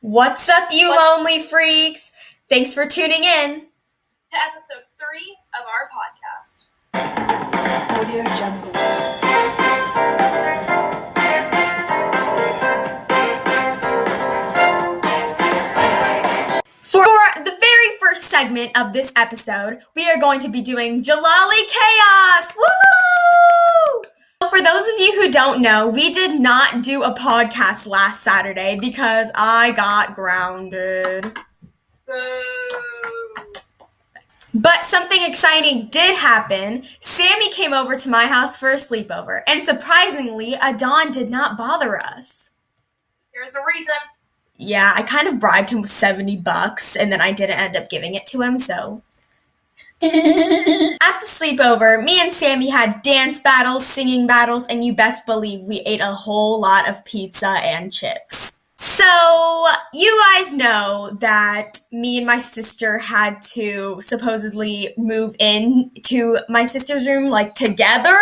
What's up, you lonely freaks? Thanks for tuning in to episode 3 of our podcast. Audio Jungle. For the very first segment of this episode, we are going to be doing Jalali Chaos! Woo! For those of you who don't know, we did not do a podcast last Saturday because I got grounded. But something exciting did happen. Sammy came over to my house for a sleepover, and surprisingly, Adon did not bother us. There's a reason. Yeah, I kind of bribed him with $70, and then I didn't end up giving it to him, so. At the sleepover, me and Sammy had dance battles, singing battles, and you best believe we ate a whole lot of pizza and chips. So, you guys know that me and my sister had to supposedly move in to my sister's room, together.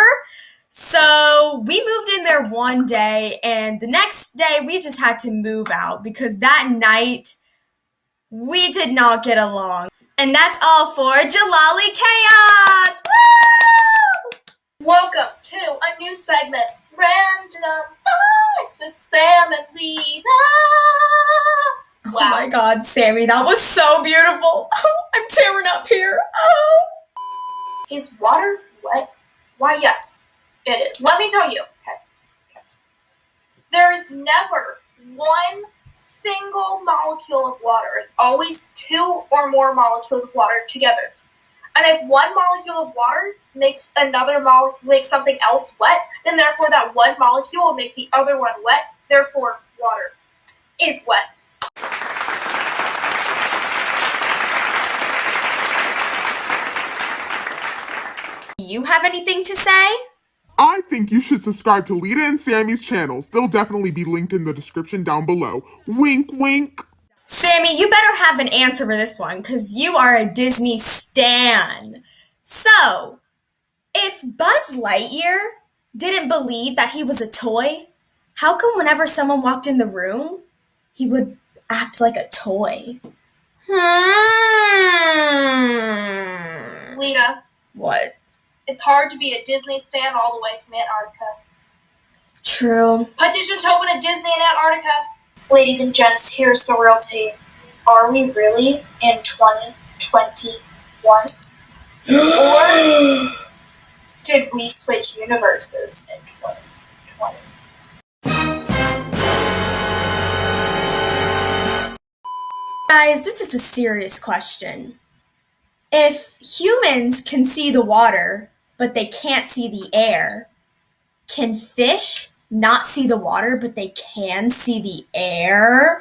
So, we moved in there one day, and the next day we just had to move out because that night we did not get along. And that's all for Jalali Chaos! Woo! Welcome to a new segment, Random Thoughts with Sam and Lena. Wow. Oh my God, Sammy, that was so beautiful. I'm tearing up here. Oh. Is water wet? Why, yes, it is. Let me tell you. Okay. There is never one single molecule of water. It's always two or more molecules of water together. And if one molecule of water makes makes something else wet, then therefore that one molecule will make the other one wet. Therefore, water is wet. Do you have anything to say? I think you should subscribe to Lita and Sammy's channels. They'll definitely be linked in the description down below. Wink, wink. Sammy, you better have an answer for this one, because you are a Disney stan. So, if Buzz Lightyear didn't believe that he was a toy, how come whenever someone walked in the room, he would act like a toy? Lena. What? It's hard to be a Disney stan all the way from Antarctica. True. Petition to open a Disney in Antarctica. Ladies and gents, here's the real tea. Are we really in 2021? Or did we switch universes in 2020? Guys, this is a serious question. If humans can see the water, but they can't see the air, can fish not see the water, but they can see the air?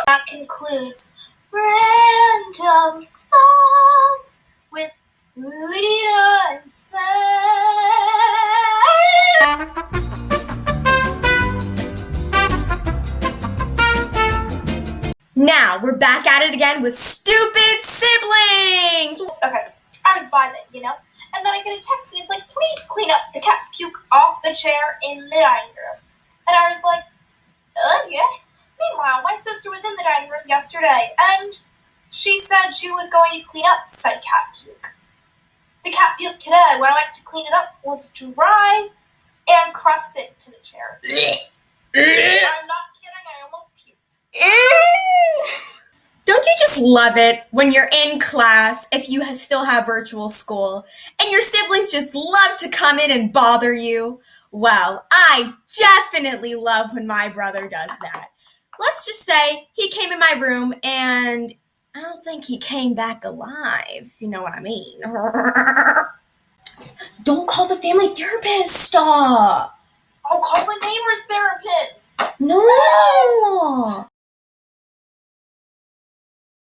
That concludes Random Thoughts with Lita and Sam. Now, we're back at it again with stupid siblings! Okay, I was vibing, and then I get a text and it's like, please clean up the cat puke off the chair in the dining room. And I was like, yeah. Meanwhile, my sister was in the dining room yesterday and she said she was going to clean up said cat puke. The cat puke today, when I went to clean it up, was dry and crusted to the chair. I'm not kidding, I almost puked. Don't you just love it when you're in class, if you still have virtual school, and your siblings just love to come in and bother you? Well, I definitely love when my brother does that. Let's just say he came in my room and I don't think he came back alive. You know what I mean? Don't call the family therapist. Stop. I'll call the neighbor's therapist. No.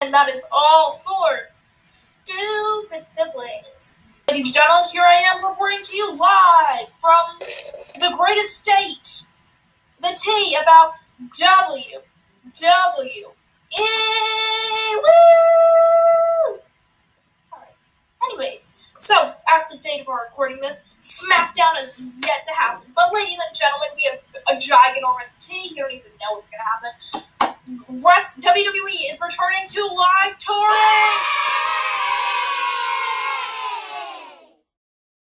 And that is all for Stupid Siblings. Ladies and gentlemen, here I am reporting to you live from the greatest state. The tea about WWE. Woo! Alright. Anyways, So, at the date of our recording this, SmackDown is yet to happen. But ladies and gentlemen, we have a giganormous tea. You don't even know what's going to happen. WWE is returning to live touring!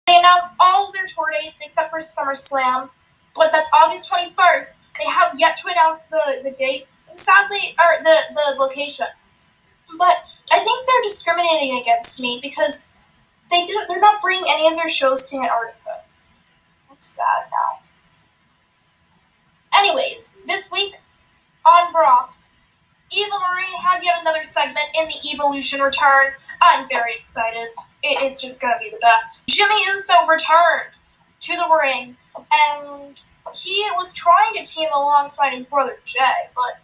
They announced all of their tour dates except for SummerSlam, but that's August 21st. They have yet to announce the date, sadly, or the location. But I think they're discriminating against me because they're not bringing any of their shows to Antarctica. I'm sad now. Anyways, this week on Raw, Eva Marie had yet another segment in the Evolution return. I'm very excited. It's just gonna be the best. Jimmy Uso returned to the ring, and he was trying to team alongside his brother Jay, but,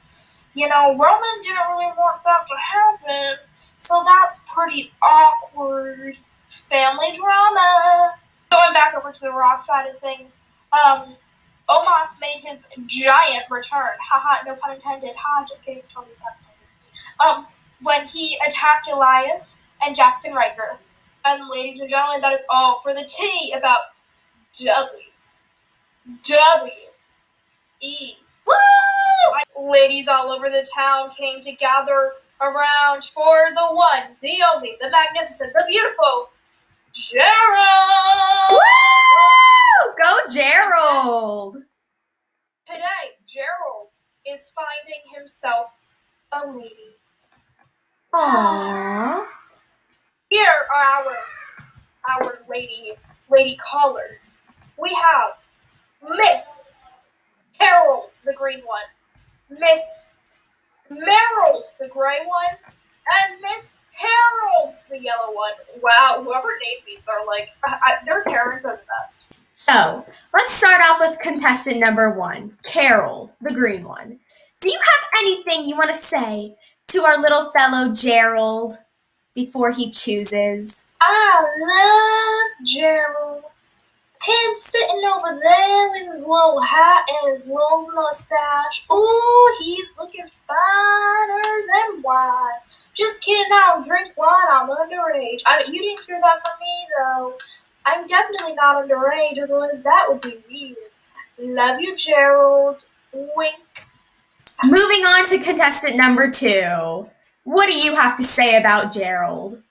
Roman didn't really want that to happen, so that's pretty awkward. Family drama. Going back over to the Raw side of things, Omos made his giant return. Haha, no pun intended. Haha, just kidding, totally pun intended. When he attacked Elias and Jackson Ryker. And ladies and gentlemen, that is all for the tea about WWE. Woo! Ladies all over the town came to gather around for the one, the only, the magnificent, the beautiful Gerald! Woo! Go Gerald! Today, Gerald is finding himself a lady. Aww. Here are our lady callers. We have Miss Harold, the green one, Miss Merrill, the gray one, and Miss Harold, the yellow one. Wow, whoever named these are their parents are the best. So, let's start off with contestant number 1, Carol, the green one. Do you have anything you want to say to our little fellow Gerald before he chooses? I love Gerald. Him sitting over there with his little hat and his little mustache. Ooh, he's looking finer than wine. Just kidding, I don't drink wine, I'm underage. You didn't hear that from me, though. I'm definitely not underage, otherwise that would be weird. Love you, Gerald. Wink. Moving on to contestant number 2. What do you have to say about Gerald?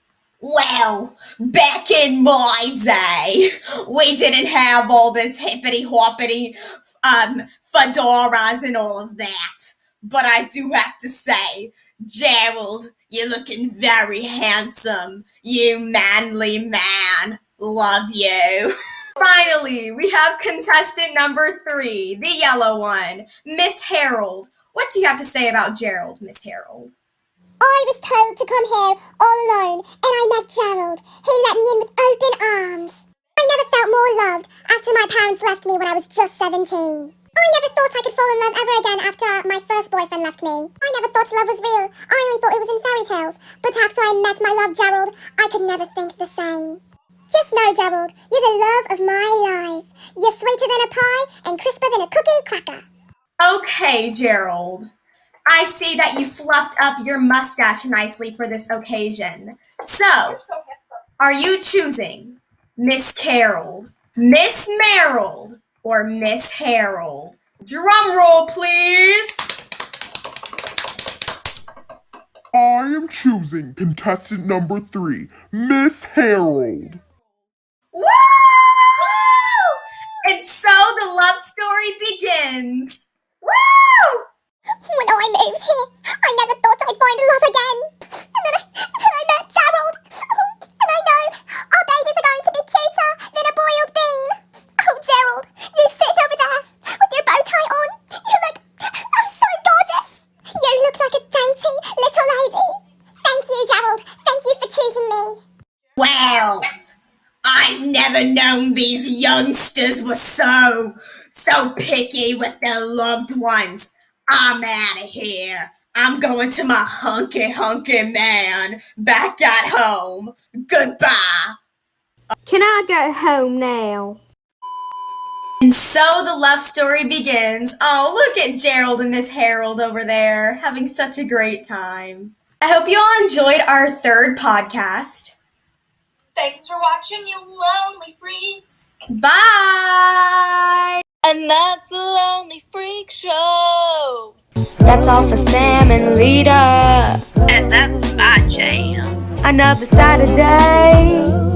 Well, back in my day, we didn't have all this hippity-hoppity fedoras and all of that. But I do have to say, Gerald, you're looking very handsome. You manly man. Love you. Finally, we have contestant number 3, the yellow one, Miss Harold. What do you have to say about Gerald, Miss Harold? I was told to come here all alone, and I met Gerald. He let me in with open arms. I never felt more loved after my parents left me when I was just 17. I never thought I could fall in love ever again after my first boyfriend left me. I never thought love was real. I only thought it was in fairy tales. But after I met my love Gerald, I could never think the same. Just know, Gerald, you're the love of my life. You're sweeter than a pie and crisper than a cookie cracker. Okay, Gerald. I see that you fluffed up your mustache nicely for this occasion. So, You're so handsome. are you choosing Miss Carol, Miss Merrill, or Miss Harold? Drum roll, please. I am choosing contestant number 3, Miss Harold. Woo! And so the love story begins. Woo! When I moved here, I never thought I'd find love again. And then I met Gerald. And I know our babies are going to be cuter than a boiled bean. Oh, Gerald, you sit over there with your bow tie on. You look so gorgeous. You look like a dainty little lady. Thank you, Gerald. Thank you for choosing me. Well, I've never known these youngsters were so picky with their loved ones. I'm out of here. I'm going to my hunky man back at home. Goodbye. Can I go home now? And so the love story begins. Oh, look at Gerald and Miss Harold over there having such a great time. I hope you all enjoyed our third podcast. Thanks for watching, you lonely freaks. Bye! And that's the Lonely Freak Show. That's all for Sam and Lita. And that's my jam. Another Saturday.